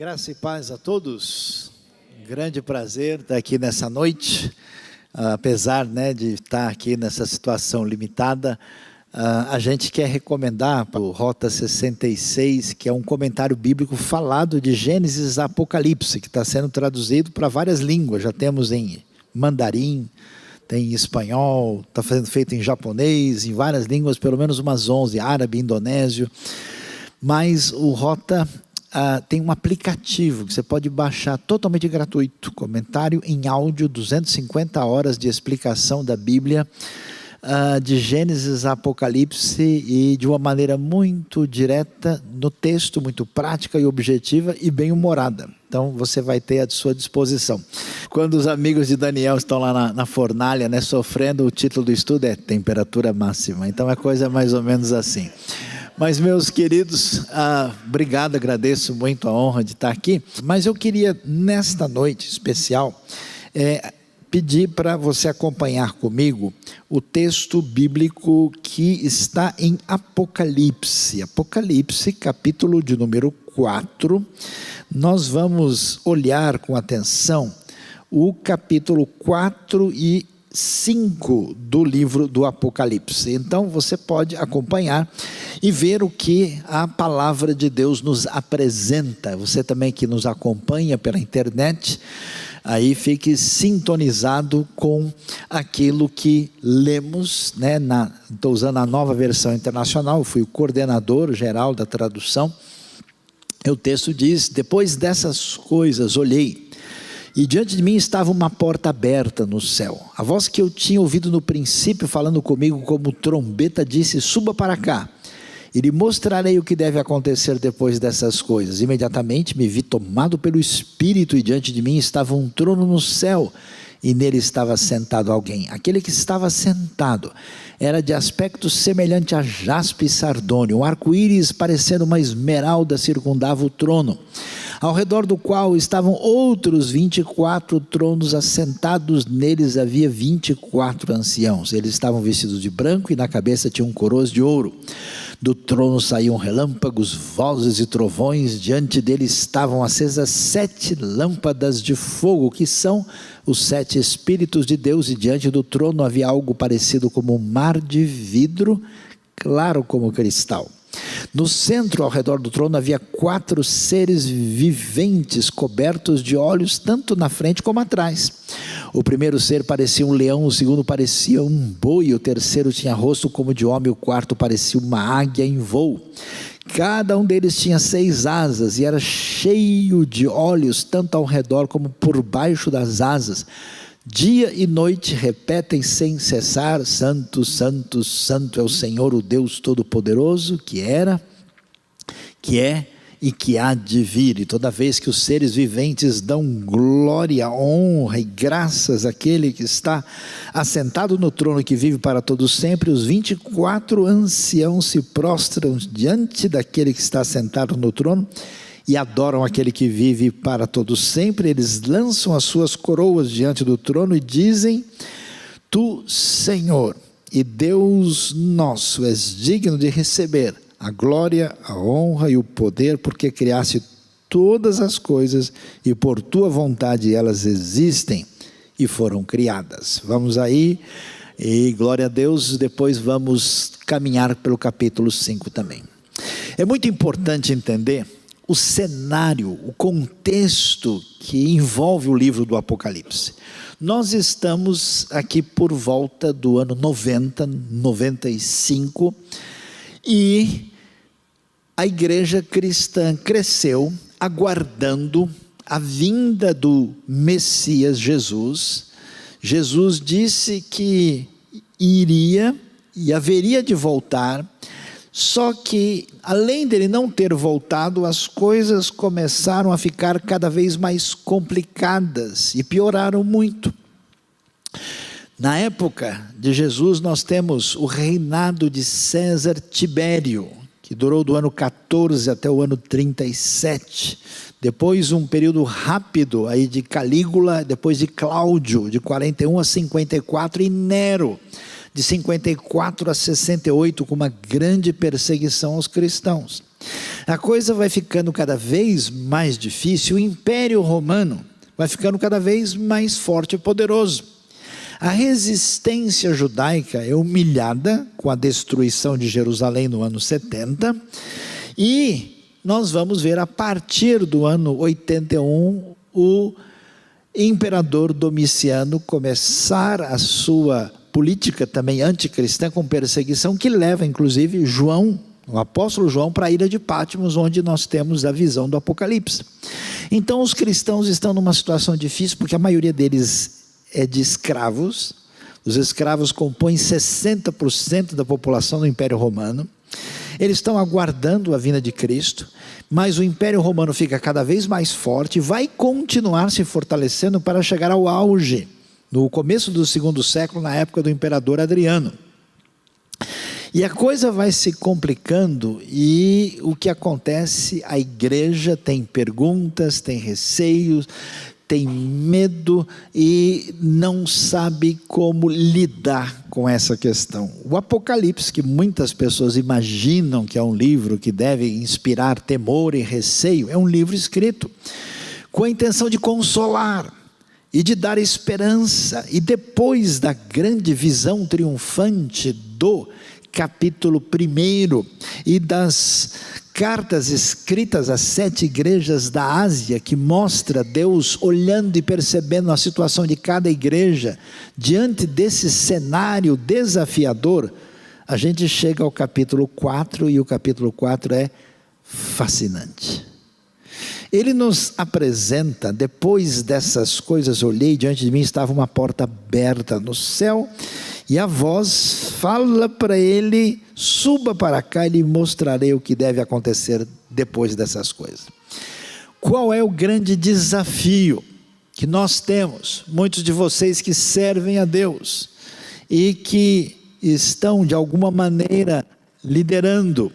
Graça e paz a todos. Grande prazer estar aqui nessa noite, apesar de estar aqui nessa situação limitada. A gente quer recomendar o Rota 66, que é um comentário bíblico falado de Gênesis a Apocalipse, que está sendo traduzido para várias línguas. Já temos em mandarim, tem em espanhol, está sendo feito em japonês, em várias línguas, pelo menos umas 11, árabe, indonésio. Mas o Rota tem um aplicativo que você pode baixar totalmente gratuito, comentário em áudio, 250 horas de explicação da Bíblia, de Gênesis a Apocalipse, e de uma maneira muito direta no texto, muito prática e objetiva e bem humorada. Então você vai ter à sua disposição. Quando os amigos de Daniel estão lá na fornalha, sofrendo, o título do estudo é Temperatura Máxima. Então é coisa mais ou menos assim. Mas, meus queridos, obrigado, agradeço muito a honra de estar aqui. Mas eu queria, nesta noite especial, pedir para você acompanhar comigo o texto bíblico que está em Apocalipse. Apocalipse, capítulo de número 4. Nós vamos olhar com atenção o capítulo 4 e 5 do livro do Apocalipse. Então você pode acompanhar e ver o que a palavra de Deus nos apresenta. Você também que nos acompanha pela internet, aí fique sintonizado com aquilo que lemos, estou usando a Nova Versão Internacional, eu fui o coordenador geral da tradução. O texto diz: depois dessas coisas olhei, e diante de mim estava uma porta aberta no céu. A voz que eu tinha ouvido no princípio, falando comigo como trombeta, disse: suba para cá, e lhe mostrarei o que deve acontecer depois dessas coisas. Imediatamente me vi tomado pelo Espírito, e diante de mim estava um trono no céu, e nele estava sentado alguém. Aquele que estava sentado era de aspecto semelhante a jaspe e sardônio. Um arco-íris parecendo uma esmeralda circundava o trono, ao redor do qual estavam outros 24 tronos assentados. Neles havia 24 anciãos. Eles estavam vestidos de branco e na cabeça tinham coroas de ouro. Do trono saíam relâmpagos, vozes e trovões. Diante dele estavam acesas 7 lâmpadas de fogo, que são os 7 Espíritos de Deus. E diante do trono havia algo parecido como um mar de vidro, claro como cristal. No centro, ao redor do trono, havia 4 seres viventes, cobertos de olhos, tanto na frente como atrás. O primeiro ser parecia um leão, o segundo parecia um boi, o terceiro tinha rosto como de homem, o quarto parecia uma águia em voo. Cada um deles tinha 6 asas e era cheio de olhos, tanto ao redor como por baixo das asas. Dia e noite repetem sem cessar: Santo, Santo, Santo é o Senhor, o Deus Todo-Poderoso, que era, que é e que há de vir. E toda vez que os seres viventes dão glória, honra e graças àquele que está assentado no trono, que vive para todos sempre, os 24 anciãos se prostram diante daquele que está assentado no trono e adoram aquele que vive para todos sempre. Eles lançam as suas coroas diante do trono e dizem: Tu, Senhor e Deus nosso, és digno de receber a glória, a honra e o poder, porque criaste todas as coisas e por tua vontade elas existem e foram criadas. Vamos aí, e glória a Deus. Depois vamos caminhar pelo capítulo 5 também. É muito importante entender o cenário, o contexto que envolve o livro do Apocalipse. Nós estamos aqui por volta do ano 90, 95, e a igreja cristã cresceu aguardando a vinda do Messias Jesus. Jesus disse que iria e haveria de voltar. Só que, além dele não ter voltado, as coisas começaram a ficar cada vez mais complicadas e pioraram muito. Na época de Jesus, nós temos o reinado de César Tibério, que durou do ano 14 até o ano 37. Depois um período rápido aí de Calígula, depois de Cláudio, de 41 a 54, e Nero, de 54 a 68, com uma grande perseguição aos cristãos. A coisa vai ficando cada vez mais difícil, o Império Romano vai ficando cada vez mais forte e poderoso. A resistência judaica é humilhada com a destruição de Jerusalém no ano 70, e nós vamos ver a partir do ano 81, o imperador Domiciano começar a sua política também anticristã com perseguição, que leva inclusive João, o apóstolo João, para a ilha de Patmos, onde nós temos a visão do Apocalipse. Então os cristãos estão numa situação difícil, porque a maioria deles é de escravos. Os escravos compõem 60% da população do Império Romano. Eles estão aguardando a vinda de Cristo, mas o Império Romano fica cada vez mais forte, vai continuar se fortalecendo para chegar ao auge no começo do segundo século, na época do imperador Adriano. E a coisa vai se complicando, e o que acontece? A igreja tem perguntas, tem receios, tem medo e não sabe como lidar com essa questão. O Apocalipse, que muitas pessoas imaginam que é um livro que deve inspirar temor e receio, é um livro escrito com a intenção de consolar e de dar esperança. E depois da grande visão triunfante do capítulo 1 e das cartas escritas às 7 igrejas da Ásia, que mostra Deus olhando e percebendo a situação de cada igreja, diante desse cenário desafiador, a gente chega ao capítulo 4, e o capítulo 4 é fascinante. Ele nos apresenta, depois dessas coisas, olhei, diante de mim estava uma porta aberta no céu, e a voz fala para ele: suba para cá e lhe mostrarei o que deve acontecer depois dessas coisas. Qual é o grande desafio que nós temos? Muitos de vocês que servem a Deus e que estão de alguma maneira liderando,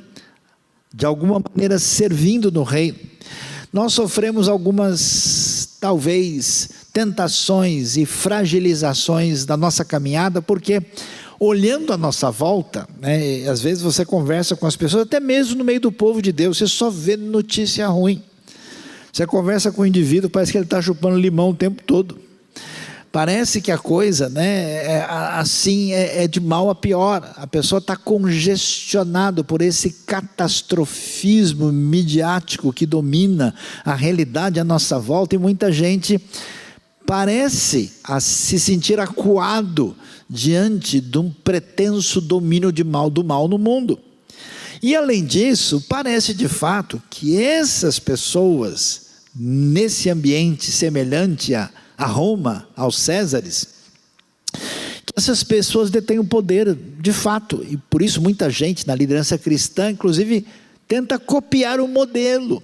de alguma maneira servindo no reino, nós sofremos algumas, talvez, tentações e fragilizações da nossa caminhada, porque olhando à nossa volta, né, às vezes você conversa com as pessoas, até mesmo no meio do povo de Deus, você só vê notícia ruim. Você conversa com o indivíduo, parece que ele está chupando limão o tempo todo. Parece que a coisa, né, é de mal a pior. A pessoa está congestionada por esse catastrofismo midiático que domina a realidade à nossa volta, e muita gente parece se sentir acuado diante de um pretenso domínio do mal no mundo. E além disso, parece de fato que essas pessoas, nesse ambiente semelhante a Roma, aos Césares, que essas pessoas detêm o poder de fato, e por isso muita gente na liderança cristã, inclusive, tenta copiar o modelo,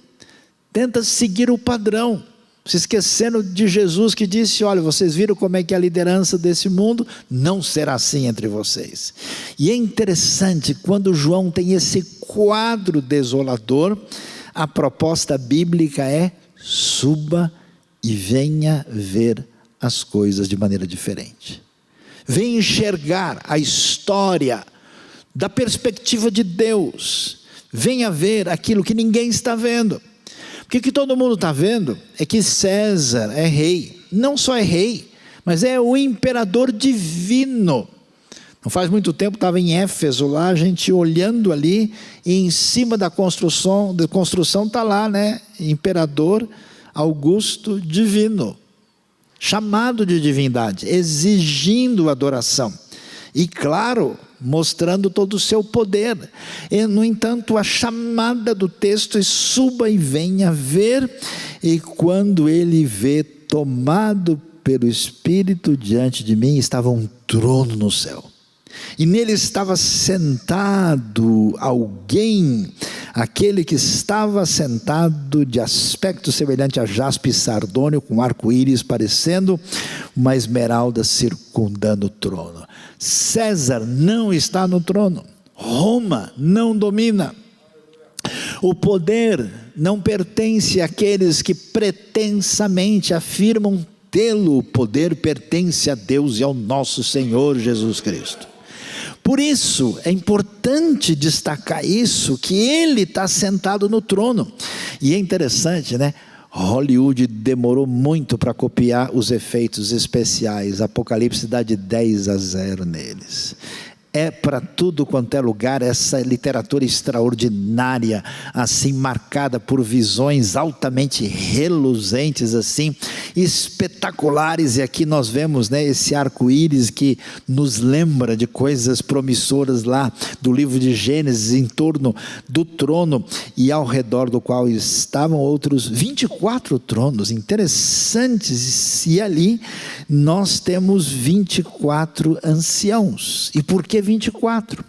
tenta seguir o padrão, se esquecendo de Jesus, que disse: olha, vocês viram como é que é a liderança desse mundo? Não será assim entre vocês. E é interessante, quando João tem esse quadro desolador, a proposta bíblica é: suba e venha ver as coisas de maneira diferente. Venha enxergar a história da perspectiva de Deus. Venha ver aquilo que ninguém está vendo. Porque o que todo mundo está vendo é que César é rei. Não só é rei, mas é o imperador divino. Não faz muito tempo, estava em Éfeso lá, a gente olhando ali, e em cima da construção está lá, né? Imperador Augusto divino, chamado de divindade, exigindo adoração. E claro, mostrando todo o seu poder. E, no entanto, a chamada do texto é: suba e venha ver. E quando ele vê, tomado pelo Espírito, diante de mim estava um trono no céu, e nele estava sentado alguém. Aquele que estava sentado, de aspecto semelhante a jaspe e sardônio, com arco-íris, parecendo uma esmeralda circundando o trono. César não está no trono. Roma não domina. O poder não pertence àqueles que pretensamente afirmam tê-lo. O poder pertence a Deus e ao nosso Senhor Jesus Cristo. Por isso, é importante destacar isso, que ele está sentado no trono. E é interessante, né? Hollywood demorou muito para copiar os efeitos especiais. Apocalipse dá de 10-0 neles. É para tudo quanto é lugar essa literatura extraordinária, assim marcada por visões altamente reluzentes, assim, espetaculares. E aqui nós vemos, né, esse arco-íris que nos lembra de coisas promissoras lá do livro de Gênesis, em torno do trono, e ao redor do qual estavam outros 24 tronos interessantes, e ali nós temos 24 anciãos. E por que 24?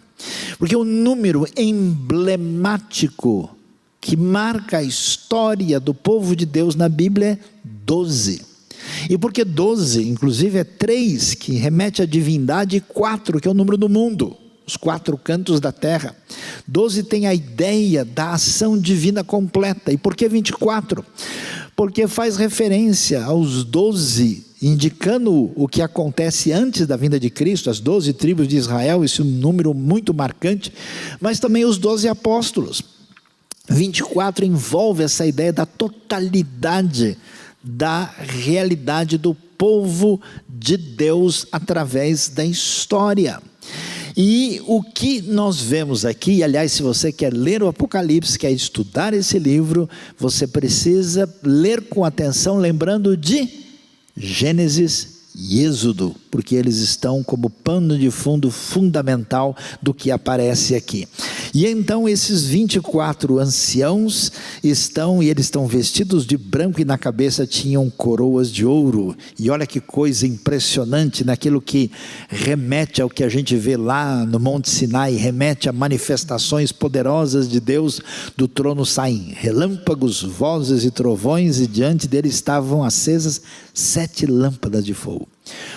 Porque o número emblemático que marca a história do povo de Deus na Bíblia é 12. E por que 12? Inclusive é 3 que remete à divindade, e 4 que é o número do mundo, os 4 cantos da terra. 12 tem a ideia da ação divina completa. E por que 24? Porque faz referência aos 12, indicando o que acontece antes da vinda de Cristo, as 12 tribos de Israel, esse é um número muito marcante, mas também os 12 apóstolos. 24 envolve essa ideia da totalidade da realidade do povo de Deus através da história. E o que nós vemos aqui, aliás, se você quer ler o Apocalipse, quer estudar esse livro, você precisa ler com atenção, lembrando de Gênesis e Êxodo, porque eles estão como pano de fundo fundamental do que aparece aqui. E então esses 24 anciãos eles estão vestidos de branco, e na cabeça tinham coroas de ouro. E olha que coisa impressionante, naquilo que remete ao que a gente vê lá no Monte Sinai, remete a manifestações poderosas de Deus. Do trono saem relâmpagos, vozes e trovões, e diante dele estavam acesas 7 lâmpadas de fogo.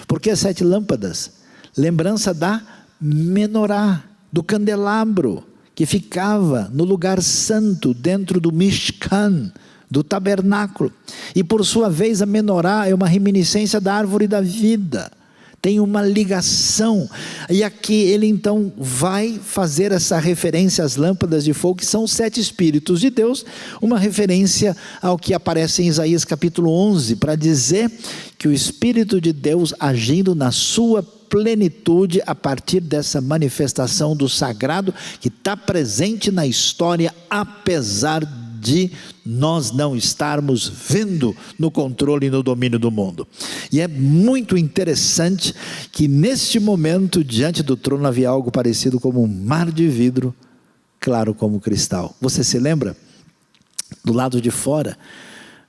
Por que 7 lâmpadas? Lembrança da menorá, do candelabro, que ficava no lugar santo, dentro do Mishkan, do tabernáculo. E por sua vez a menorá é uma reminiscência da árvore da vida, tem uma ligação. E aqui ele então vai fazer essa referência às lâmpadas de fogo, que são os 7 Espíritos de Deus, uma referência ao que aparece em Isaías capítulo 11, para dizer que o Espírito de Deus agindo na sua plenitude, a partir dessa manifestação do sagrado, que está presente na história, apesar de nós não estarmos vendo no controle e no domínio do mundo. E é muito interessante que neste momento, diante do trono, havia algo parecido como um mar de vidro, claro como cristal. Você se lembra? Do lado de fora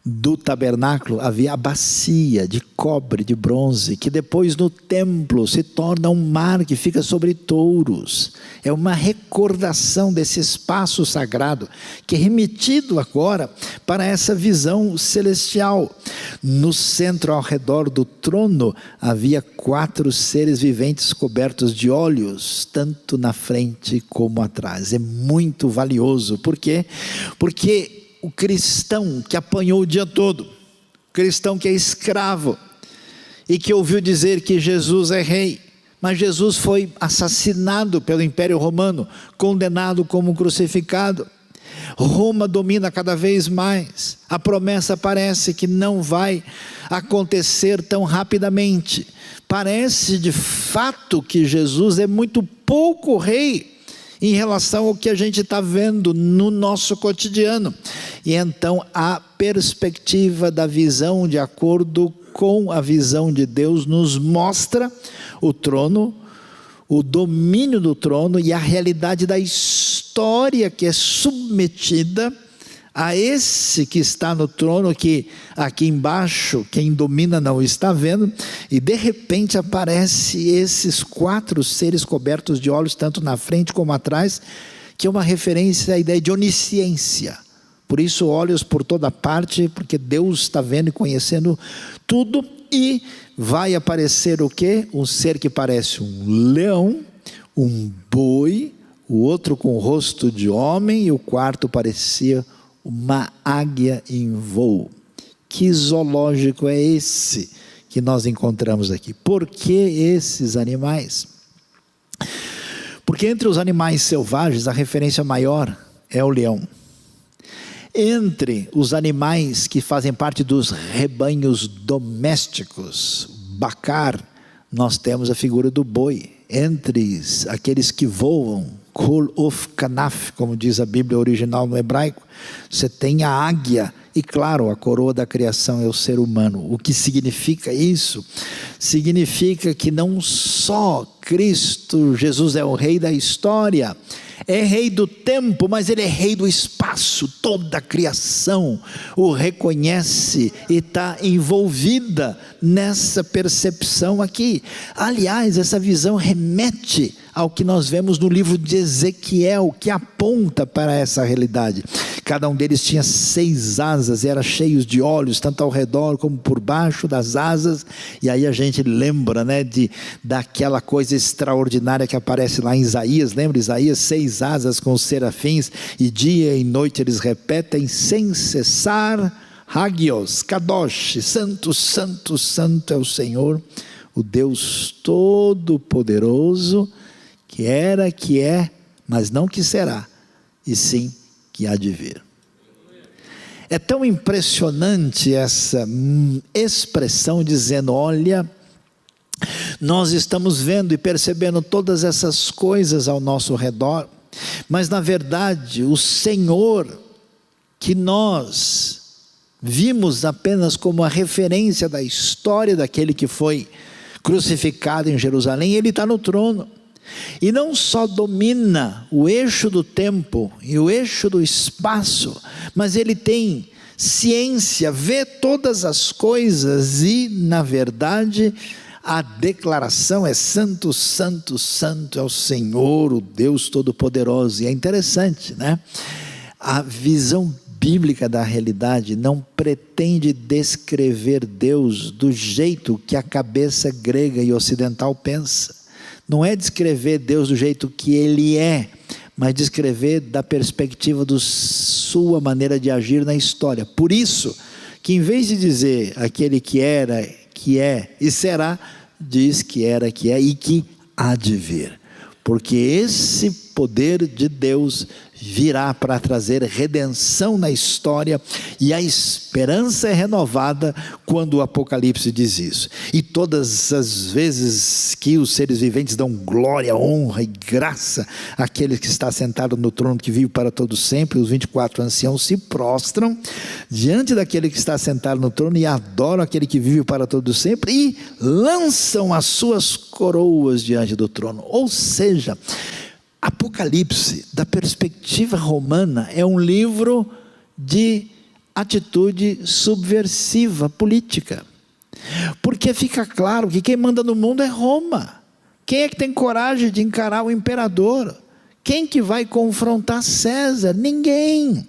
do tabernáculo havia a bacia de cobre, de bronze, que depois no templo se torna um mar que fica sobre touros. É uma recordação desse espaço sagrado, que é remetido agora para essa visão celestial. No centro, ao redor do trono, havia 4 seres viventes cobertos de óleos, tanto na frente como atrás. É muito valioso. Por quê? Porque o cristão que apanhou o dia todo, o cristão que é escravo, e que ouviu dizer que Jesus é rei, mas Jesus foi assassinado pelo Império Romano, condenado como crucificado. Roma domina cada vez mais, a promessa parece que não vai acontecer tão rapidamente, parece de fato que Jesus é muito pouco rei, em relação ao que a gente está vendo no nosso cotidiano. E então a perspectiva da visão, de acordo com a visão de Deus, nos mostra o trono, o domínio do trono e a realidade da história que é submetida a esse que está no trono, que aqui embaixo quem domina não está vendo. E de repente aparece esses 4 seres cobertos de olhos, tanto na frente como atrás, que é uma referência à ideia de onisciência. Por isso olhos por toda parte, porque Deus está vendo e conhecendo tudo. E vai aparecer o quê? Um ser que parece um leão, um boi, o outro com o rosto de homem, e o quarto parecia uma águia em voo. Que zoológico é esse que nós encontramos aqui? Por que esses animais? Porque entre os animais selvagens, a referência maior é o leão. Entre os animais que fazem parte dos rebanhos domésticos, bacar, nós temos a figura do boi. Entre aqueles que voam, kol of kanaf, como diz a Bíblia original no hebraico, você tem a águia. E claro, a coroa da criação é o ser humano. O que significa isso? Significa que não só Cristo, Jesus é o rei da história, é rei do tempo, mas ele é rei do espaço. Toda a criação o reconhece e está envolvida nessa percepção aqui. Aliás, essa visão remete ao que nós vemos no livro de Ezequiel, que aponta para essa realidade. Cada um deles tinha 6 asas, e eram cheios de olhos, tanto ao redor como por baixo das asas. E aí a gente lembra, né, daquela coisa extraordinária que aparece lá em Isaías. Lembra Isaías? 6 asas com os serafins, e dia e noite eles repetem sem cessar: Hagios, Kadosh, santo, santo, santo é o Senhor, o Deus Todo-Poderoso, que era, que é, mas não que será, e sim que há de vir. É tão impressionante essa expressão dizendo: olha, nós estamos vendo e percebendo todas essas coisas ao nosso redor, mas na verdade o Senhor que nós vimos apenas como a referência da história daquele que foi crucificado em Jerusalém, ele está no trono. E não só domina o eixo do tempo e o eixo do espaço, mas ele tem ciência, vê todas as coisas, e na verdade a declaração é: santo, santo, santo é o Senhor, o Deus Todo-Poderoso. E é interessante, né? A visão bíblica da realidade não pretende descrever Deus do jeito que a cabeça grega e ocidental pensa. Não é descrever Deus do jeito que Ele é, mas descrever da perspectiva da sua maneira de agir na história. Por isso, que em vez de dizer aquele que era, que é e será, diz que era, que é e que há de vir. Porque esse poder de Deus virá para trazer redenção na história, e a esperança é renovada quando o Apocalipse diz isso. E todas as vezes que os seres viventes dão glória, honra e graça àquele que está sentado no trono que vive para todo sempre, os 24 anciãos se prostram diante daquele que está sentado no trono e adoram aquele que vive para todo sempre, e lançam as suas coroas diante do trono. Ou seja, Apocalipse, da perspectiva romana, é um livro de atitude subversiva política, porque fica claro que quem manda no mundo é Roma. Quem é que tem coragem de encarar o imperador? Quem que vai confrontar César? Ninguém.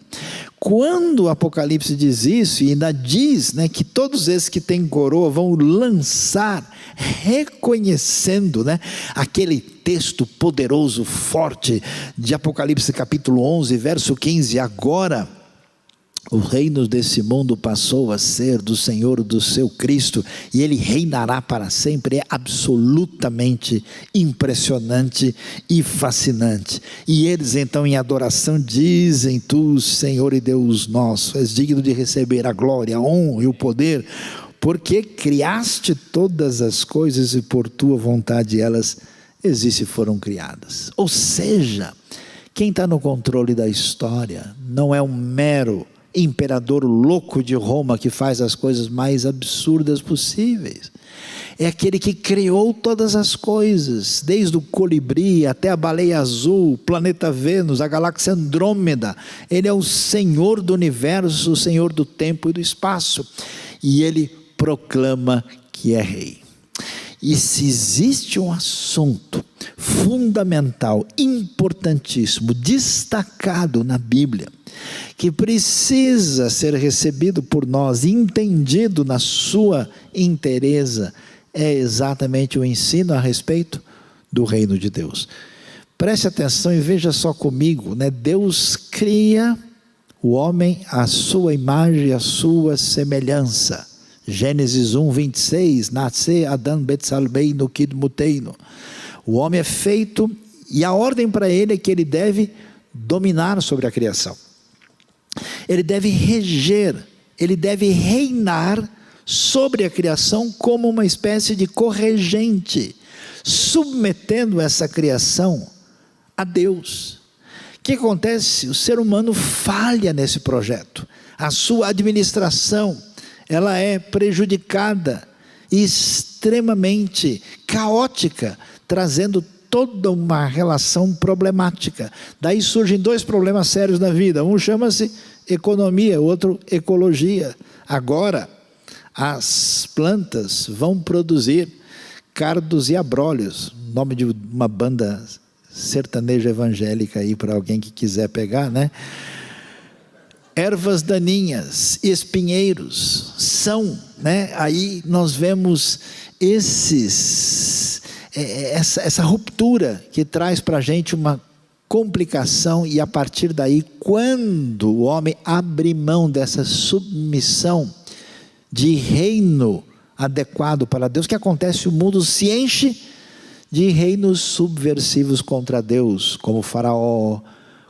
Quando o Apocalipse diz isso, e ainda diz, né, que todos esses que têm coroa vão lançar, reconhecendo, né, aquele texto poderoso, forte, de Apocalipse capítulo 11, verso 15, agora o reino desse mundo passou a ser do Senhor, do seu Cristo, e Ele reinará para sempre. É absolutamente impressionante e fascinante. E eles então em adoração dizem: Tu, Senhor e Deus nosso, és digno de receber a glória, a honra e o poder, porque criaste todas as coisas e por Tua vontade elas existem e foram criadas. Ou seja, quem está no controle da história não é um mero imperador louco de Roma que faz as coisas mais absurdas possíveis. É aquele que criou todas as coisas, desde o colibri até a baleia azul, o planeta Vênus, a galáxia Andrômeda. Ele é o Senhor do universo, o Senhor do tempo e do espaço, e Ele proclama que é rei. E se existe um assunto fundamental, importantíssimo, destacado na Bíblia, que precisa ser recebido por nós, entendido na sua inteireza, é exatamente o ensino a respeito do reino de Deus. Preste atenção e veja só comigo, né? Deus cria o homem à sua imagem e à sua semelhança. Gênesis 1, 26, Nasce Adam Betsalbeino Kidmuteino. O homem é feito E a ordem para ele é que ele deve dominar sobre a criação. Ele deve reger, ele deve reinar sobre a criação como uma espécie de corregente, submetendo essa criação a Deus. O que acontece? O ser humano falha nesse projeto. A sua administração, ela é prejudicada e extremamente caótica, trazendo toda uma relação problemática. Daí surgem dois problemas sérios na vida. Um chama-se economia, o outro ecologia. Agora, as plantas vão produzir cardos e abrolhos, nome de uma banda sertaneja evangélica aí para alguém que quiser pegar, né? Ervas daninhas, espinheiros, são, né? Aí nós vemos essa ruptura que traz para a gente uma complicação, e a partir daí, quando o homem abre mão dessa submissão de reino adequado para Deus, o que acontece? O mundo se enche de reinos subversivos contra Deus, como o Faraó,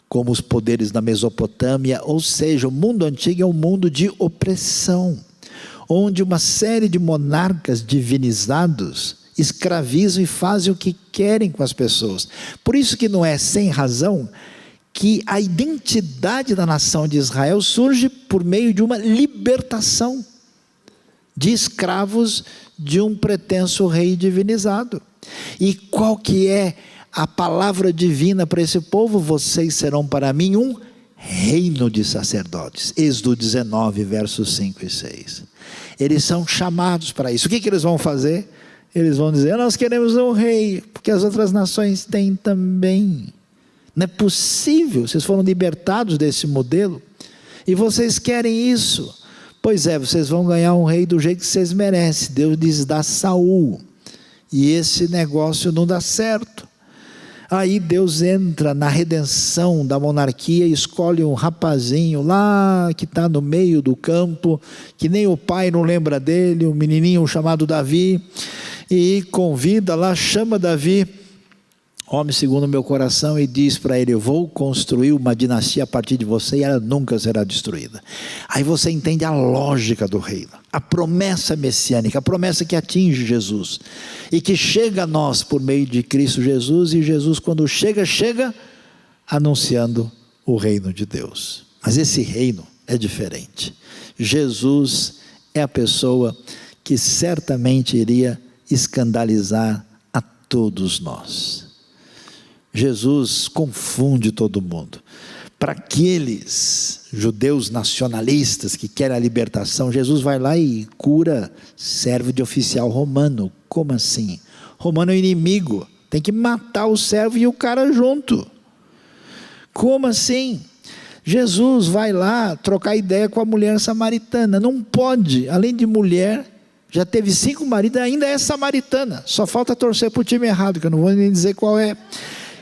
como os poderes da Mesopotâmia. Ou seja, o mundo antigo é um mundo de opressão, onde uma série de monarcas divinizados escravizam e fazem o que querem com as pessoas. Por isso que não é sem razão que a identidade da nação de Israel surge por meio de uma libertação de escravos de um pretenso rei divinizado. E qual que é a palavra divina para esse povo? Vocês serão para mim um reino de sacerdotes. Êxodo 19, versos 5 e 6. Eles são chamados para isso. O que eles vão fazer? Eles vão dizer: nós queremos um rei, porque as outras nações têm também. Não é possível, vocês foram libertados desse modelo, e vocês querem isso. Pois é, vocês vão ganhar um rei do jeito que vocês merecem. Deus lhes dá Saul, e esse negócio não dá certo. Aí Deus entra na redenção da monarquia e escolhe um rapazinho lá que está no meio do campo, que nem o pai não lembra dele, um menininho chamado Davi, e convida lá, chama Davi, homem segundo o meu coração, e diz para ele: eu vou construir uma dinastia a partir de você e ela nunca será destruída. Aí você entende a lógica do reino, a promessa messiânica, a promessa que atinge Jesus e que chega a nós por meio de Cristo Jesus. E Jesus, quando chega anunciando o reino de Deus. Mas esse reino é diferente. Jesus é a pessoa que certamente iria escandalizar a todos nós. Jesus confunde todo mundo. Para aqueles judeus nacionalistas que querem a libertação, Jesus vai lá e cura servo de oficial romano. Como assim? Romano é inimigo, tem que matar o servo e o cara junto. Como assim? Jesus vai lá trocar ideia com a mulher samaritana. Não pode, além de mulher, já teve 5 maridos, ainda é samaritana. Só falta torcer para o time errado, que eu não vou nem dizer qual é.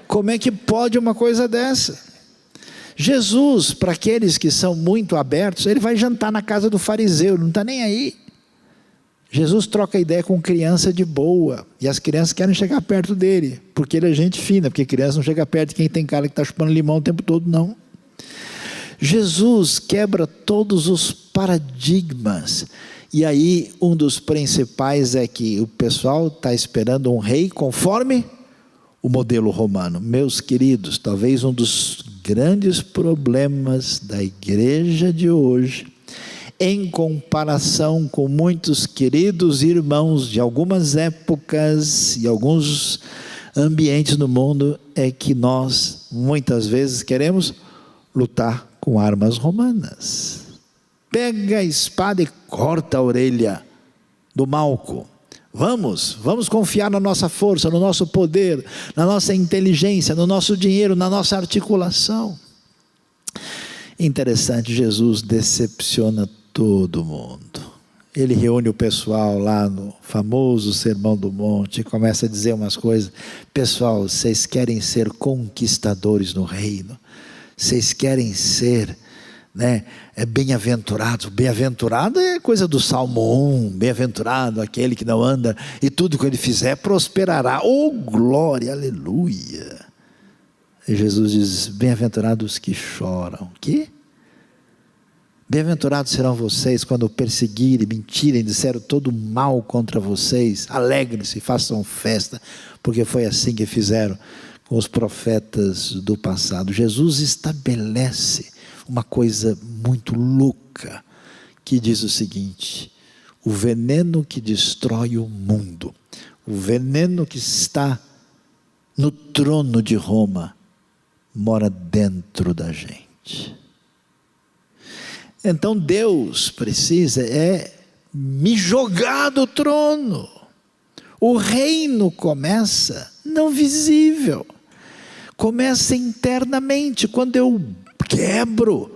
Como é que pode uma coisa dessa? Jesus, para aqueles que são muito abertos, ele vai jantar na casa do fariseu, não está nem aí. Jesus troca ideia com criança de boa, e as crianças querem chegar perto dele, porque ele é gente fina, porque criança não chega perto de quem tem cara que está chupando limão o tempo todo, não. Jesus quebra todos os paradigmas, e aí um dos principais é que o pessoal está esperando um rei conforme o modelo romano. Meus queridos, talvez um dos grandes problemas da igreja de hoje, em comparação com muitos queridos irmãos de algumas épocas e alguns ambientes no mundo, é que nós muitas vezes queremos lutar com armas romanas. Pega a espada e corta a orelha do Malco. Vamos confiar na nossa força, no nosso poder, na nossa inteligência, no nosso dinheiro, na nossa articulação. Interessante, Jesus decepciona todo mundo. Ele reúne o pessoal lá no famoso Sermão do Monte e começa a dizer umas coisas. Pessoal, vocês querem ser conquistadores no reino? Vocês querem ser... bem-aventurado. Bem-aventurado é coisa do Salmo 1, bem-aventurado aquele que não anda, e tudo que ele fizer prosperará. Oh, glória, aleluia! E Jesus diz: bem-aventurados que choram. Que? Bem-aventurados serão vocês quando perseguirem, mentirem, disseram todo mal contra vocês. Alegrem-se, façam festa, porque foi assim que fizeram com os profetas do passado. Jesus estabelece uma coisa muito louca, que diz o seguinte: o veneno que destrói o mundo, o veneno que está no trono de Roma, mora dentro da gente. Então Deus precisa me jogar do trono. O reino começa não visível, começa internamente, quando eu quebro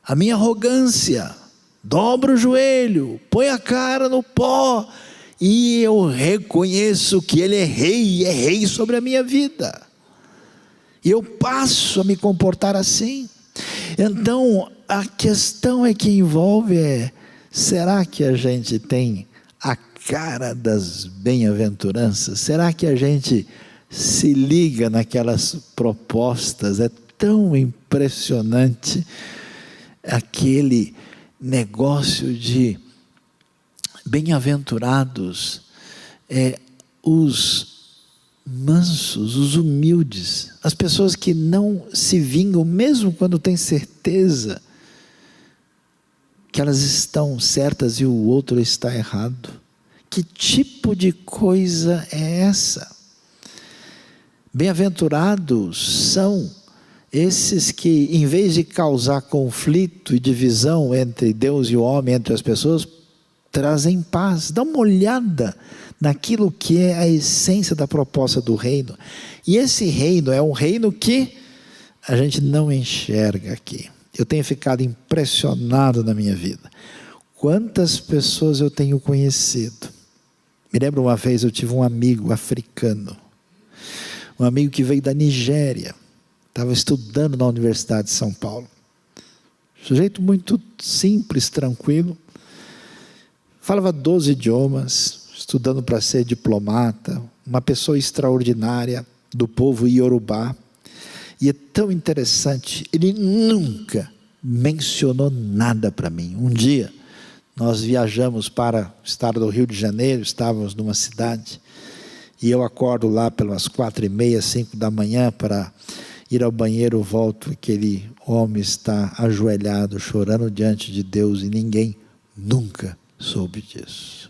a minha arrogância, dobro o joelho, ponho a cara no pó e eu reconheço que Ele é rei, e é rei sobre a minha vida, e eu passo a me comportar assim. Então a questão que envolve será que a gente tem a cara das bem-aventuranças? Será que a gente se liga naquelas propostas? É tão impressionante aquele negócio de bem-aventurados, os mansos, os humildes, as pessoas que não se vingam, mesmo quando têm certeza que elas estão certas e o outro está errado. Que tipo de coisa é essa? Bem-aventurados são esses que, em vez de causar conflito e divisão entre Deus e o homem, entre as pessoas, trazem paz. Dá uma olhada naquilo que é a essência da proposta do reino. E esse reino é um reino que a gente não enxerga aqui. Eu tenho ficado impressionado na minha vida. Quantas pessoas eu tenho conhecido. Me lembro uma vez, eu tive um amigo africano, um amigo que veio da Nigéria, estava estudando na Universidade de São Paulo. Sujeito muito simples, tranquilo, falava 12 idiomas, estudando para ser diplomata, uma pessoa extraordinária do povo Iorubá. E é tão interessante, ele nunca mencionou nada para mim. Um dia, nós viajamos para o estado do Rio de Janeiro, estávamos numa cidade, e eu acordo lá pelas 4h30, 5 da manhã, para ir ao banheiro, volto, aquele homem está ajoelhado, chorando diante de Deus, e ninguém nunca soube disso.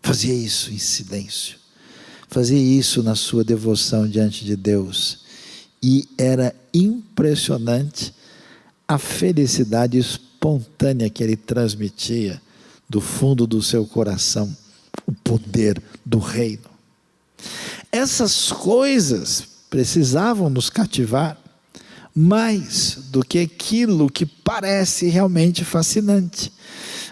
Fazia isso em silêncio, fazia isso na sua devoção diante de Deus, e era impressionante a felicidade espontânea que ele transmitia do fundo do seu coração, o poder do reino. Essas coisas precisavam nos cativar mais do que aquilo que parece realmente fascinante.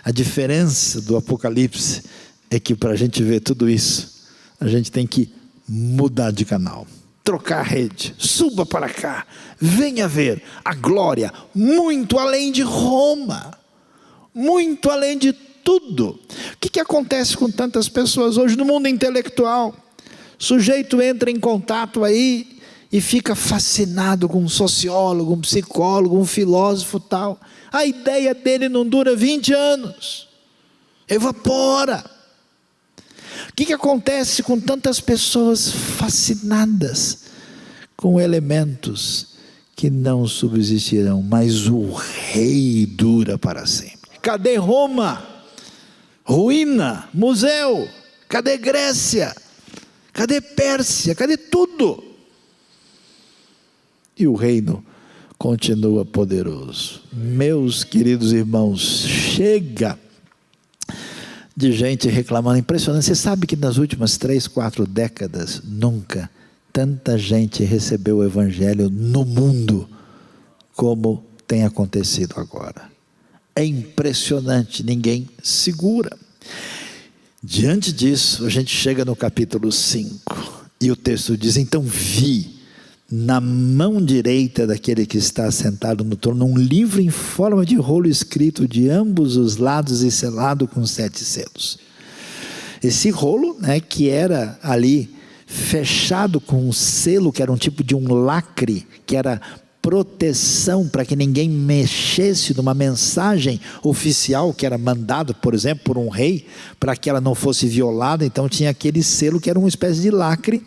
A diferença do Apocalipse é que, para a gente ver tudo isso, a gente tem que mudar de canal, trocar a rede, suba para cá, venha ver a glória muito além de Roma, muito além de tudo. O que acontece com tantas pessoas hoje no mundo intelectual? O sujeito entra em contato aí e fica fascinado com um sociólogo, um psicólogo, um filósofo tal. A ideia dele não dura 20 anos, evapora. O que acontece com tantas pessoas fascinadas com elementos que não subsistirão, mas o rei dura para sempre? Cadê Roma? Ruína, museu. Cadê Grécia? Cadê Pérsia? Cadê tudo? E o reino continua poderoso. Meus queridos irmãos, chega de gente reclamando. Impressionante. Você sabe que nas últimas 3, 4 décadas, nunca tanta gente recebeu o evangelho no mundo como tem acontecido agora. É impressionante, ninguém segura. Diante disso, a gente chega no capítulo 5, e o texto diz: então vi na mão direita daquele que está sentado no trono um livro em forma de rolo, escrito de ambos os lados e selado com 7 selos. Esse rolo, que era ali fechado com um selo, que era um tipo de um lacre, que era proteção para que ninguém mexesse numa mensagem oficial que era mandado, por exemplo, por um rei, para que ela não fosse violada. Então tinha aquele selo que era uma espécie de lacre.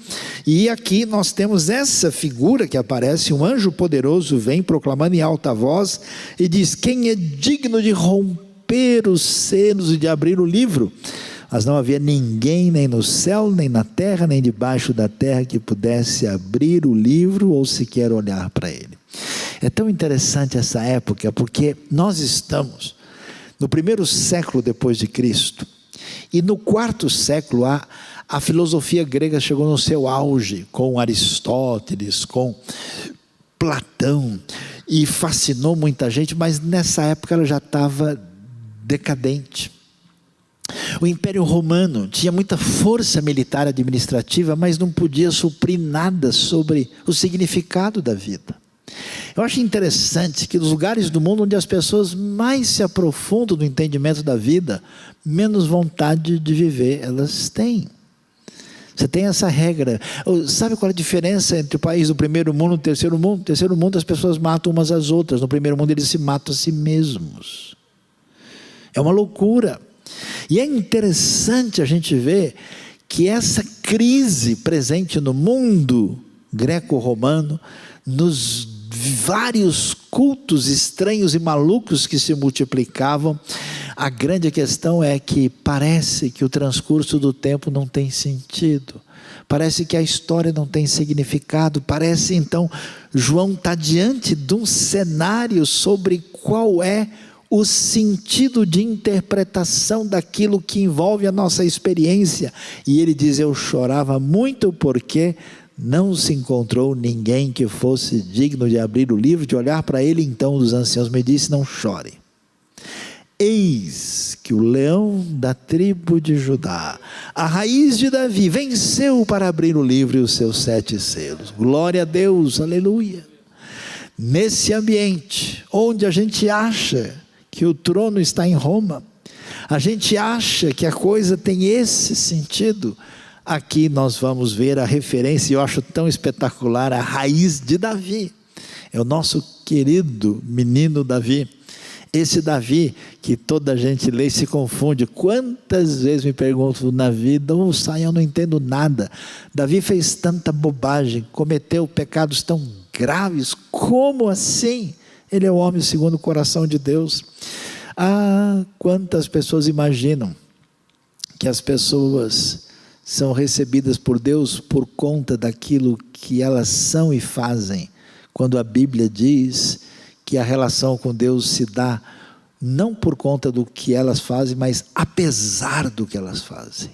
E aqui nós temos essa figura que aparece: um anjo poderoso vem proclamando em alta voz e diz: quem é digno de romper os selos e de abrir o livro? Mas não havia ninguém, nem no céu, nem na terra, nem debaixo da terra, que pudesse abrir o livro ou sequer olhar para ele. É tão interessante essa época, porque nós estamos no 1º século depois de Cristo, e no 4º século a filosofia grega chegou no seu auge, com Aristóteles, com Platão, e fascinou muita gente, mas nessa época ela já estava decadente. O Império Romano tinha muita força militar administrativa, mas não podia suprir nada sobre o significado da vida. Eu acho interessante que nos lugares do mundo onde as pessoas mais se aprofundam no entendimento da vida, menos vontade de viver elas têm. Você tem essa regra. Sabe qual é a diferença entre o país do primeiro mundo e do terceiro mundo? No terceiro mundo as pessoas matam umas às outras, no primeiro mundo eles se matam a si mesmos. É uma loucura. E é interessante a gente ver que essa crise presente no mundo greco-romano, nos vários cultos estranhos e malucos que se multiplicavam, a grande questão é que parece que o transcurso do tempo não tem sentido, parece que a história não tem significado, parece então, João está diante de um cenário sobre qual é o sentido de interpretação daquilo que envolve a nossa experiência. E ele diz: eu chorava muito porque não se encontrou ninguém que fosse digno de abrir o livro, de olhar para ele. Então um dos anciãos me disse: não chore, eis que o leão da tribo de Judá, a raiz de Davi, venceu para abrir o livro e os seus 7 selos. Glória a Deus, aleluia. Nesse ambiente onde a gente acha que o trono está em Roma, a gente acha que a coisa tem esse sentido, aqui nós vamos ver a referência, e eu acho tão espetacular, a raiz de Davi. É o nosso querido menino Davi. Esse Davi que toda a gente lê e se confunde. Quantas vezes me pergunto na vida: eu não entendo nada. Davi fez tanta bobagem, cometeu pecados tão graves, como assim? Ele é o homem segundo o coração de Deus. Quantas pessoas imaginam que as pessoas são recebidas por Deus por conta daquilo que elas são e fazem, quando a Bíblia diz que a relação com Deus se dá não por conta do que elas fazem, mas apesar do que elas fazem.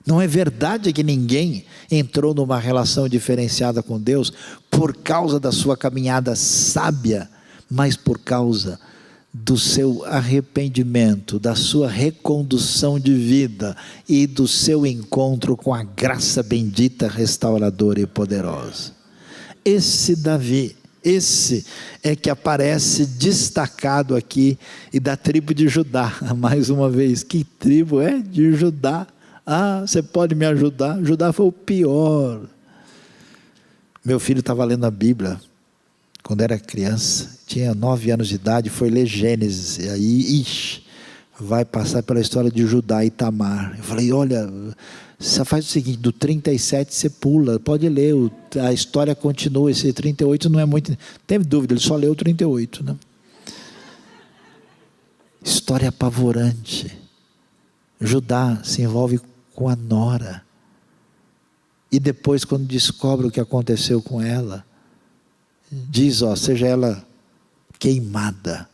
Não é verdade que ninguém entrou numa relação diferenciada com Deus por causa da sua caminhada sábia, mas por causa do seu arrependimento, da sua recondução de vida e do seu encontro com a graça bendita, restauradora e poderosa. Esse Davi, esse é que aparece destacado aqui, e da tribo de Judá. Mais uma vez, que tribo é? De Judá. Você pode me ajudar? Judá foi o pior. Meu filho estava lendo a Bíblia quando era criança, tinha 9 anos de idade, foi ler Gênesis, e aí, vai passar pela história de Judá e Tamar. Eu falei: olha, você faz o seguinte, do 37 você pula, pode ler, a história continua, esse 38 não é muito, teve dúvida, ele só leu o 38, né? História apavorante. Judá se envolve com a nora, e depois, quando descobre o que aconteceu com ela, diz: seja ela queimada.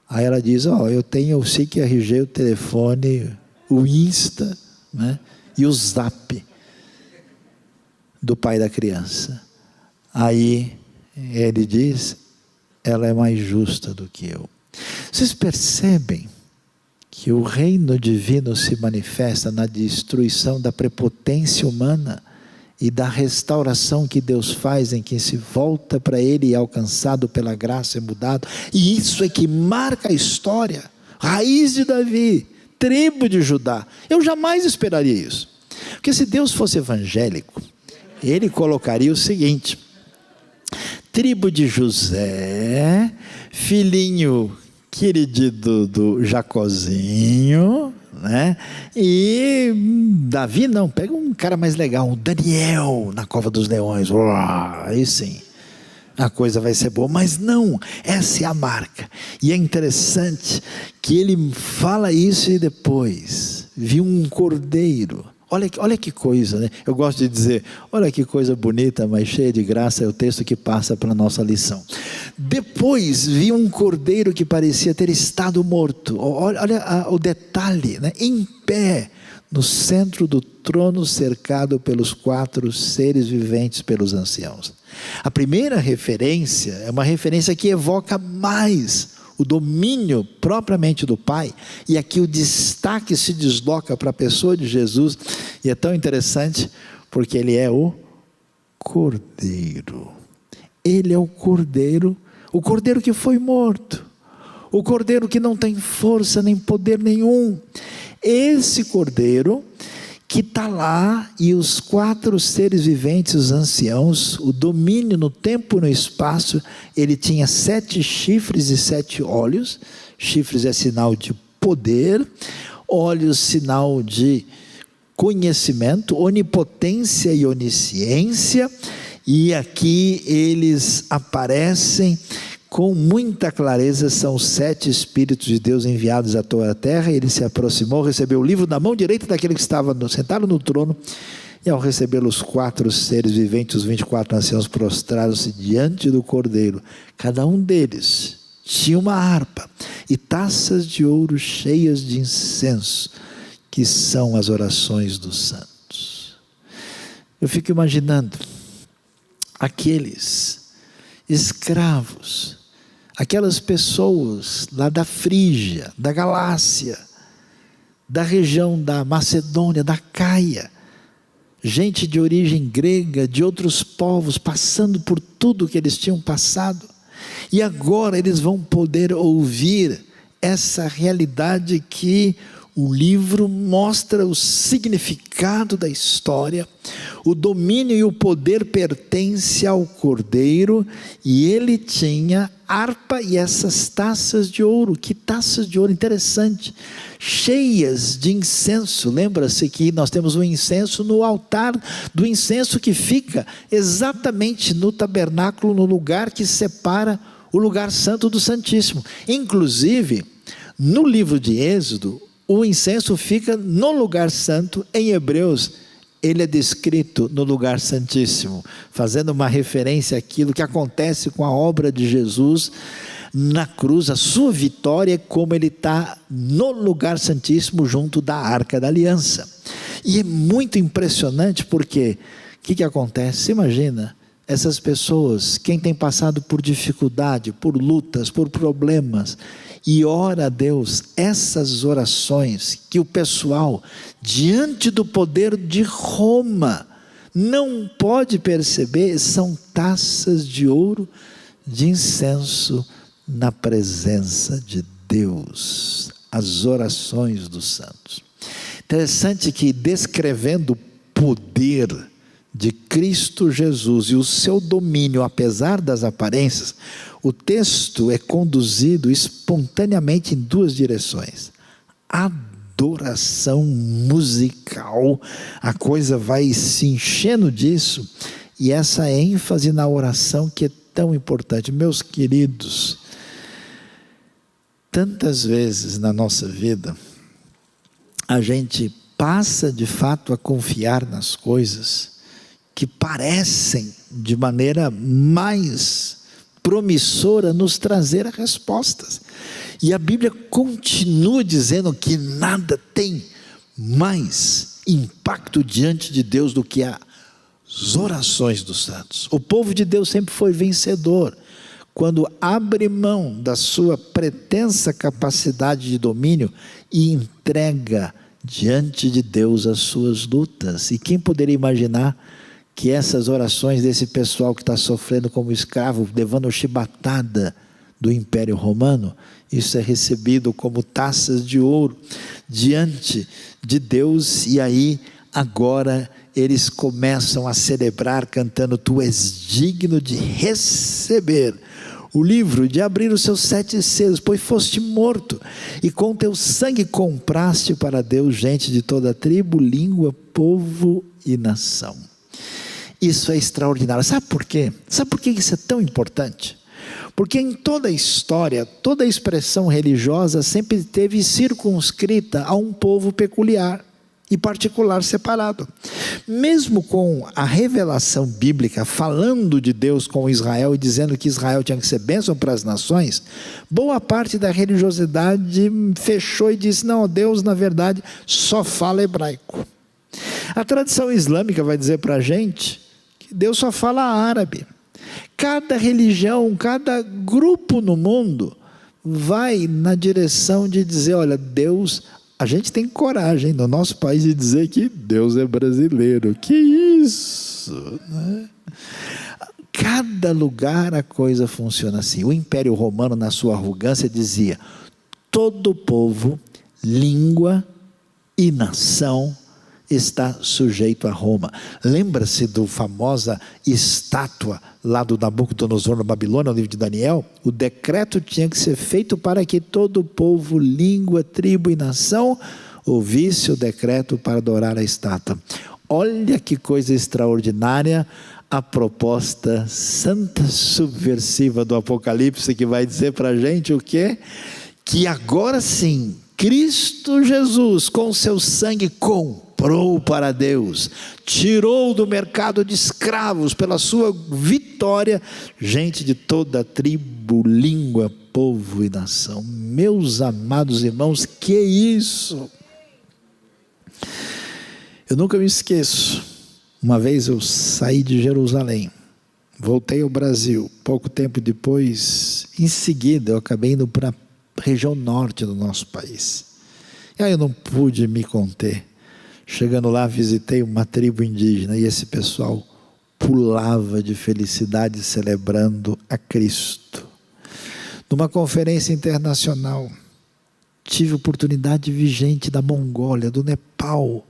Aí ela diz: eu sei que RG, o telefone, o Insta, né, e o Zap do pai da criança. Aí ele diz: ela é mais justa do que eu. Vocês percebem que o reino divino se manifesta na destruição da prepotência humana e da restauração que Deus faz em quem se volta para Ele e é alcançado pela graça, é mudado. E isso é que marca a história. Raiz de Davi, tribo de Judá. Eu jamais esperaria isso. Porque se Deus fosse evangélico, ele colocaria o seguinte: tribo de José, filhinho querido do Jacozinho, né? E Davi não, pega um cara mais legal, um Daniel na cova dos leões. Aí sim, a coisa vai ser boa. Mas não, essa é a marca. E é interessante que ele fala isso e depois viu um cordeiro. Olha que coisa, né? Eu gosto de dizer, olha que coisa bonita, mas cheia de graça, é o texto que passa para a nossa lição. Depois vi um cordeiro que parecia ter estado morto. Olha o detalhe, né? Em pé, no centro do trono, cercado pelos 4 seres viventes, pelos anciãos. A primeira referência é uma referência que evoca mais o domínio propriamente do Pai, e aqui o destaque se desloca para a pessoa de Jesus, e é tão interessante, porque ele é o Cordeiro. Ele é o Cordeiro que foi morto, o Cordeiro que não tem força nem poder nenhum. Esse Cordeiro que está lá, e os 4 seres viventes, os anciãos, o domínio no tempo e no espaço, ele tinha 7 chifres e 7 olhos. Chifres é sinal de poder, olhos sinal de conhecimento, onipotência e onisciência, e aqui eles aparecem com muita clareza. São 7 Espíritos de Deus enviados à toda terra. Ele se aproximou, recebeu o livro na mão direita daquele que estava sentado no trono, e ao recebê-lo, os 4 seres viventes, os 24 anciãos, prostraram-se diante do Cordeiro. Cada um deles tinha uma harpa e taças de ouro cheias de incenso, que são as orações dos santos. Eu fico imaginando aqueles escravos, aquelas pessoas lá da Frígia, da Galácia, da região da Macedônia, da Caia, gente de origem grega, de outros povos, passando por tudo que eles tinham passado, e agora eles vão poder ouvir essa realidade que o livro mostra: o significado da história. O domínio e o poder pertence ao Cordeiro, e ele tinha harpa e essas taças de ouro. Que taças de ouro, interessante, cheias de incenso. Lembra-se que nós temos um incenso no altar do incenso, que fica exatamente no tabernáculo, no lugar que separa o lugar santo do Santíssimo. Inclusive, no livro de Êxodo, o incenso fica no lugar santo. Em Hebreus, ele é descrito no lugar santíssimo, fazendo uma referência àquilo que acontece com a obra de Jesus na cruz, a sua vitória, como ele está no lugar santíssimo, junto da Arca da Aliança. E é muito impressionante, porque o que acontece? Você imagina essas pessoas, quem tem passado por dificuldade, por lutas, por problemas, e ora a Deus, essas orações que o pessoal, diante do poder de Roma, não pode perceber, são taças de ouro de incenso na presença de Deus, as orações dos santos. Interessante que, descrevendo o poder de Cristo Jesus e o seu domínio, apesar das aparências, o texto é conduzido espontaneamente em 2 direções: adoração musical, a coisa vai se enchendo disso, e essa ênfase na oração que é tão importante. Meus queridos, tantas vezes na nossa vida, a gente passa de fato a confiar nas coisas que parecem de maneira mais promissora nos trazer respostas, e a Bíblia continua dizendo que nada tem mais impacto diante de Deus do que as orações dos santos. O povo de Deus sempre foi vencedor quando abre mão da sua pretensa capacidade de domínio e entrega diante de Deus as suas lutas. E quem poderia imaginar que essas orações desse pessoal que está sofrendo como escravo, levando chibatada do Império Romano, isso é recebido como taças de ouro diante de Deus, e aí agora eles começam a celebrar cantando: tu és digno de receber o livro, de abrir os seus 7 selos, pois foste morto, e com teu sangue compraste para Deus gente de toda tribo, língua, povo e nação. Isso é extraordinário. Sabe por quê? Sabe por que isso é tão importante? Porque em toda a história, toda a expressão religiosa sempre esteve circunscrita a um povo peculiar e particular separado. Mesmo com a revelação bíblica falando de Deus com Israel e dizendo que Israel tinha que ser bênção para as nações, boa parte da religiosidade fechou e disse: não, Deus na verdade só fala hebraico. A tradição islâmica vai dizer para a gente que Deus só fala árabe. Cada religião, cada grupo no mundo vai na direção de dizer: olha, Deus... A gente tem coragem no nosso país de dizer que Deus é brasileiro. Que isso, né? Cada lugar a coisa funciona assim. O Império Romano, na sua arrogância, dizia: todo povo, língua e nação está sujeito a Roma. Lembra-se do famosa estátua lá do Nabucodonosor na Babilônia, no livro de Daniel? O decreto tinha que ser feito para que todo povo, língua, tribo e nação ouvisse o decreto para adorar a estátua. Olha que coisa extraordinária a proposta santa subversiva do Apocalipse, que vai dizer para a gente o quê? Que agora sim, Cristo Jesus, com seu sangue, comprou para Deus, tirou do mercado de escravos, pela sua vitória, gente de toda tribo, língua, povo e nação. Meus amados irmãos, que isso! Eu nunca me esqueço, uma vez eu saí de Jerusalém, voltei ao Brasil, pouco tempo depois, em seguida eu acabei indo para a região norte do nosso país, e aí eu não pude me conter. Chegando lá, visitei uma tribo indígena, e esse pessoal pulava de felicidade celebrando a Cristo. Numa conferência internacional, tive oportunidade de ver gente da Mongólia, do Nepal,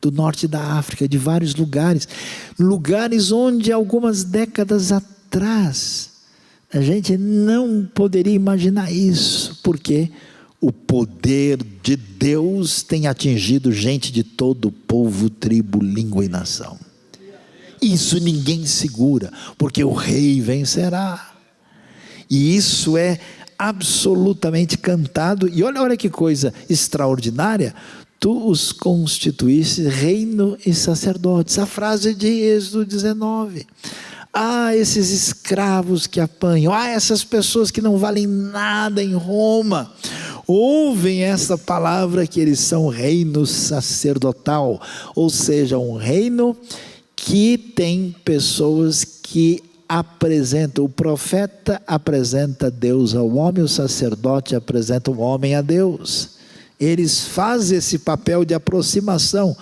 do norte da África, de vários lugares onde algumas décadas atrás a gente não poderia imaginar isso, porque o poder de Deus tem atingido gente de todo povo, tribo, língua e nação. Isso ninguém segura, porque o rei vencerá. E isso é absolutamente cantado. E olha que coisa extraordinária: tu os constituíste reino e sacerdotes. A frase de Êxodo 19. Ah, esses escravos que apanham, ah, essas pessoas que não valem nada em Roma, ouvem essa palavra que eles são reino sacerdotal, ou seja, um reino que tem pessoas que apresentam, o profeta apresenta Deus ao homem, o sacerdote apresenta o homem a Deus. Eles fazem esse papel de aproximação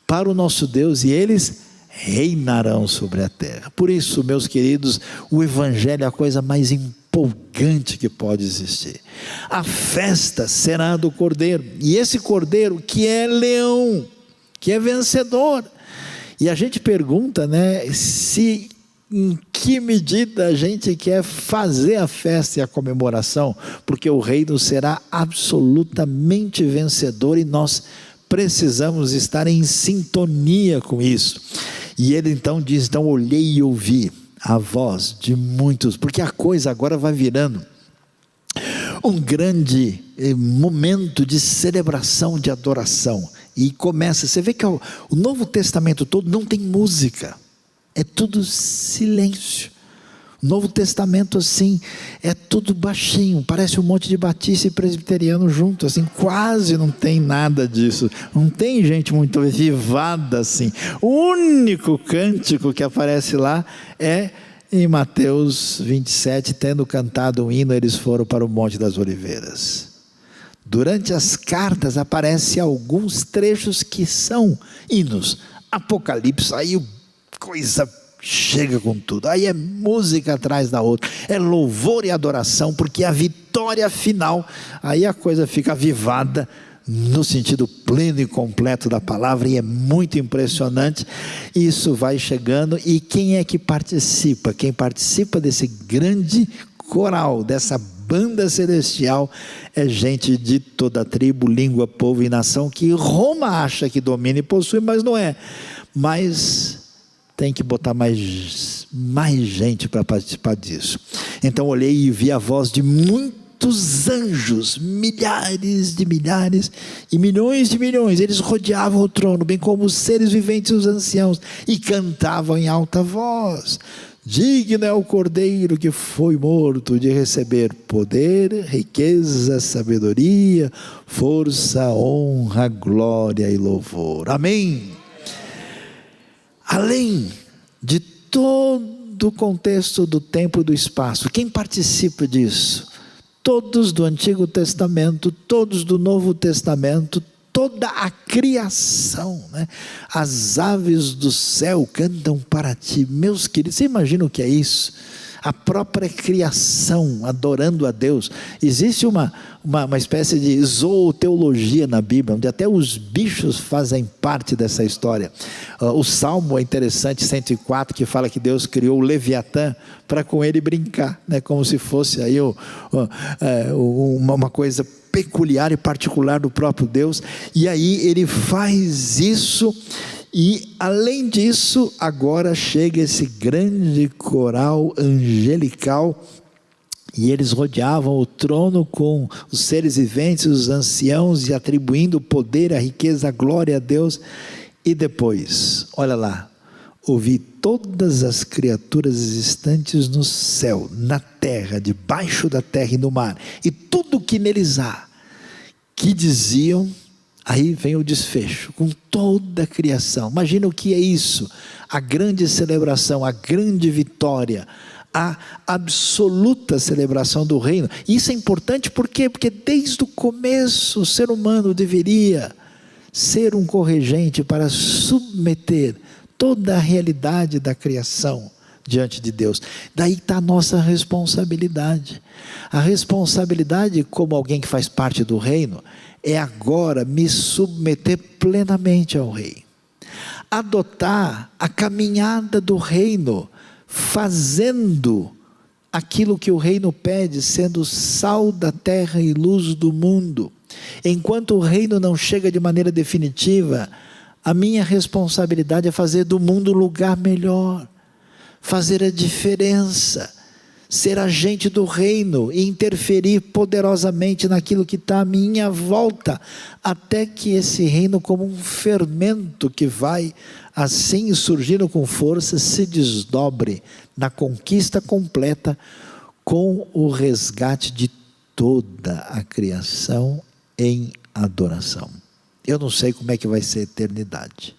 para o nosso Deus, e eles reinarão sobre a terra. Por isso, meus queridos, o evangelho é a coisa mais empolgante que pode existir. A festa será do Cordeiro, e esse Cordeiro que é leão, que é vencedor. E a gente pergunta, né, se em que medida a gente quer fazer a festa e a comemoração, porque o reino será absolutamente vencedor e nós precisamos estar em sintonia com isso. E ele então diz: então olhei e ouvi a voz de muitos, porque a coisa agora vai virando um grande momento de celebração, de adoração. E começa, você vê que o Novo Testamento todo não tem música, é tudo silêncio. O Novo Testamento assim, é tudo baixinho, parece um monte de batista e presbiteriano junto, assim, quase não tem nada disso, não tem gente muito avivada assim. O único cântico que aparece lá é em Mateus 27, tendo cantado um hino, eles foram para o Monte das Oliveiras. Durante as cartas aparecem alguns trechos que são hinos. Apocalipse, aí coisa chega com tudo, aí é música atrás da outra, é louvor e adoração, porque a vitória final, aí a coisa fica avivada no sentido pleno e completo da palavra, e é muito impressionante. Isso vai chegando, e quem é que participa? Quem participa desse grande coral, dessa banda celestial, é gente de toda a tribo, língua, povo e nação, que Roma acha que domina e possui, mas não é. Mas tem que botar mais gente para participar disso. Então olhei e vi a voz de muitos anjos, milhares de milhares e milhões de milhões. Eles rodeavam o trono, bem como os seres viventes e os anciãos, e cantavam em alta voz: digno é o Cordeiro que foi morto de receber poder, riqueza, sabedoria, força, honra, glória e louvor. Amém. Além de todo o contexto do tempo e do espaço, quem participa disso? Todos do Antigo Testamento, todos do Novo Testamento, toda a criação, né? As aves do céu cantam para ti. Meus queridos, você imagina o que é isso? A própria criação adorando a Deus. Existe uma espécie de zooteologia na Bíblia, onde até os bichos fazem parte dessa história. O Salmo é interessante, 104, que fala que Deus criou o Leviatã para com ele brincar, né? Como se fosse aí uma coisa peculiar e particular do próprio Deus. E aí ele faz isso. E além disso, agora chega esse grande coral angelical, e eles rodeavam o trono com os seres viventes, os anciãos, e atribuindo o poder, a riqueza, a glória a Deus. E depois, olha lá, ouvi todas as criaturas existentes no céu, na terra, debaixo da terra e no mar, e tudo que neles há, que diziam. Aí vem o desfecho, com toda a criação. Imagina o que é isso, a grande celebração, a grande vitória, a absoluta celebração do reino. Isso é importante por quê? Porque desde o começo o ser humano deveria ser um corregente para submeter toda a realidade da criação diante de Deus. Daí está a nossa responsabilidade. A responsabilidade, como alguém que faz parte do reino, é agora me submeter plenamente ao rei, adotar a caminhada do reino, fazendo aquilo que o reino pede, sendo sal da terra e luz do mundo. Enquanto o reino não chega de maneira definitiva, a minha responsabilidade é fazer do mundo um lugar melhor, fazer a diferença, ser agente do reino e interferir poderosamente naquilo que está à minha volta, até que esse reino, como um fermento que vai assim surgindo com força, se desdobre na conquista completa, com o resgate de toda a criação em adoração. Eu não sei como é que vai ser a eternidade,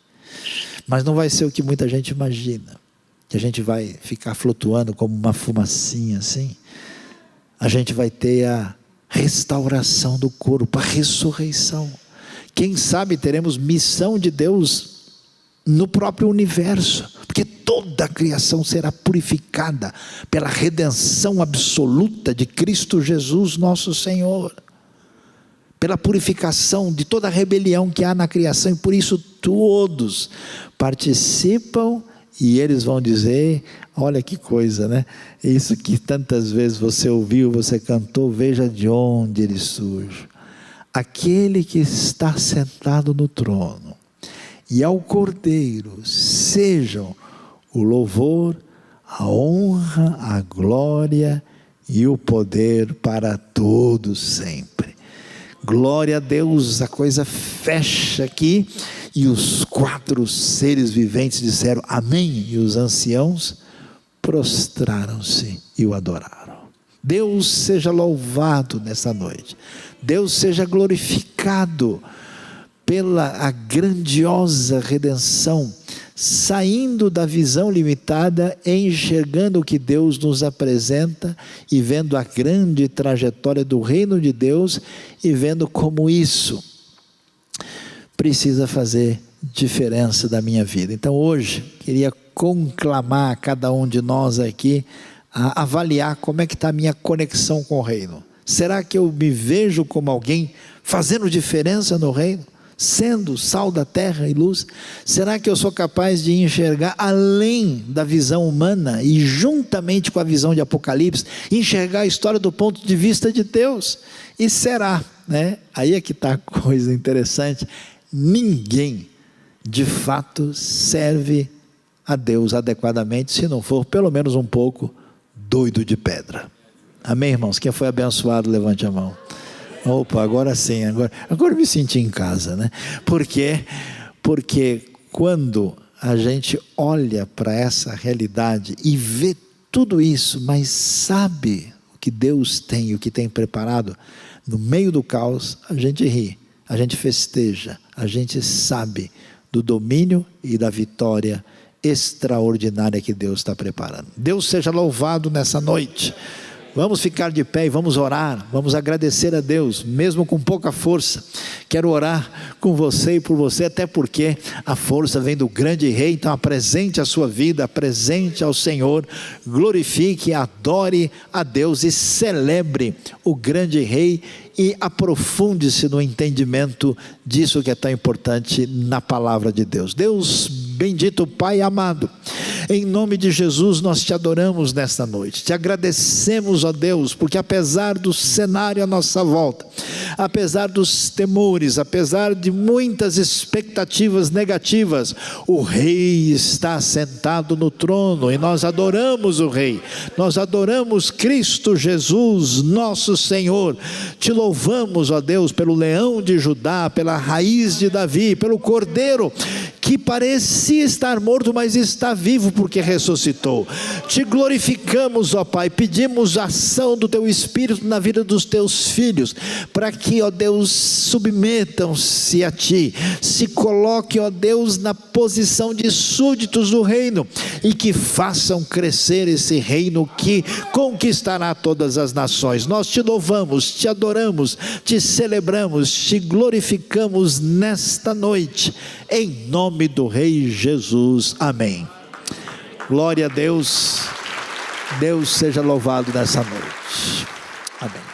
mas não vai ser o que muita gente imagina, que a gente vai ficar flutuando como uma fumacinha assim. A gente vai ter a restauração do corpo, a ressurreição. Quem sabe teremos missão de Deus no próprio universo, porque toda a criação será purificada pela redenção absoluta de Cristo Jesus nosso Senhor, pela purificação de toda a rebelião que há na criação, e por isso todos participam. E eles vão dizer, olha que coisa, né? Isso que tantas vezes você ouviu, você cantou, veja de onde ele surge. Aquele que está sentado no trono, e ao Cordeiro sejam o louvor, a honra, a glória e o poder para todos sempre. Glória a Deus, a coisa fecha aqui. E os 4 seres viventes disseram amém, e os anciãos prostraram-se e o adoraram. Deus seja louvado nessa noite, Deus seja glorificado pela a grandiosa redenção, saindo da visão limitada, enxergando o que Deus nos apresenta, e vendo a grande trajetória do reino de Deus, e vendo como isso precisa fazer diferença da minha vida. Então hoje, queria conclamar a cada um de nós aqui, a avaliar como é que está a minha conexão com o reino. Será que eu me vejo como alguém fazendo diferença no reino, sendo sal da terra e luz? Será que eu sou capaz de enxergar além da visão humana e juntamente com a visão de Apocalipse, enxergar a história do ponto de vista de Deus? E será, né? Aí é que está a coisa interessante, ninguém de fato serve a Deus adequadamente se não for pelo menos um pouco doido de pedra. Amém, irmãos? Quem foi abençoado, levante a mão. Opa, agora sim, agora me senti em casa, né? Por quê? Porque quando a gente olha para essa realidade e vê tudo isso, mas sabe o que Deus tem, o que tem preparado, no meio do caos, a gente ri, a gente festeja, a gente sabe do domínio e da vitória extraordinária que Deus está preparando. Deus seja louvado nessa noite. Vamos ficar de pé e vamos orar, vamos agradecer a Deus, mesmo com pouca força. Quero orar com você e por você, até porque a força vem do grande Rei. Então apresente a sua vida, apresente ao Senhor, glorifique, adore a Deus e celebre o grande Rei e aprofunde-se no entendimento disso que é tão importante na palavra de Deus. Deus bendito, Pai amado, em nome de Jesus nós te adoramos nesta noite, te agradecemos, ó Deus, porque apesar do cenário à nossa volta, apesar dos temores, apesar de muitas expectativas negativas, o Rei está sentado no trono e nós adoramos o Rei, nós adoramos Cristo Jesus, nosso Senhor. Te louvamos, ó Deus, pelo leão de Judá, pela raiz de Davi, pelo cordeiro que parecia estar morto, mas está vivo porque ressuscitou. Te glorificamos, ó Pai, pedimos a ação do Teu Espírito na vida dos Teus filhos, para que, ó Deus, submetam-se a Ti, se coloquem, ó Deus, na posição de súditos do reino, e que façam crescer esse reino que conquistará todas as nações. Nós te louvamos, te adoramos, te celebramos, te glorificamos nesta noite, em nome do Rei Jesus, amém. Glória a Deus, Deus seja louvado nessa noite, amém.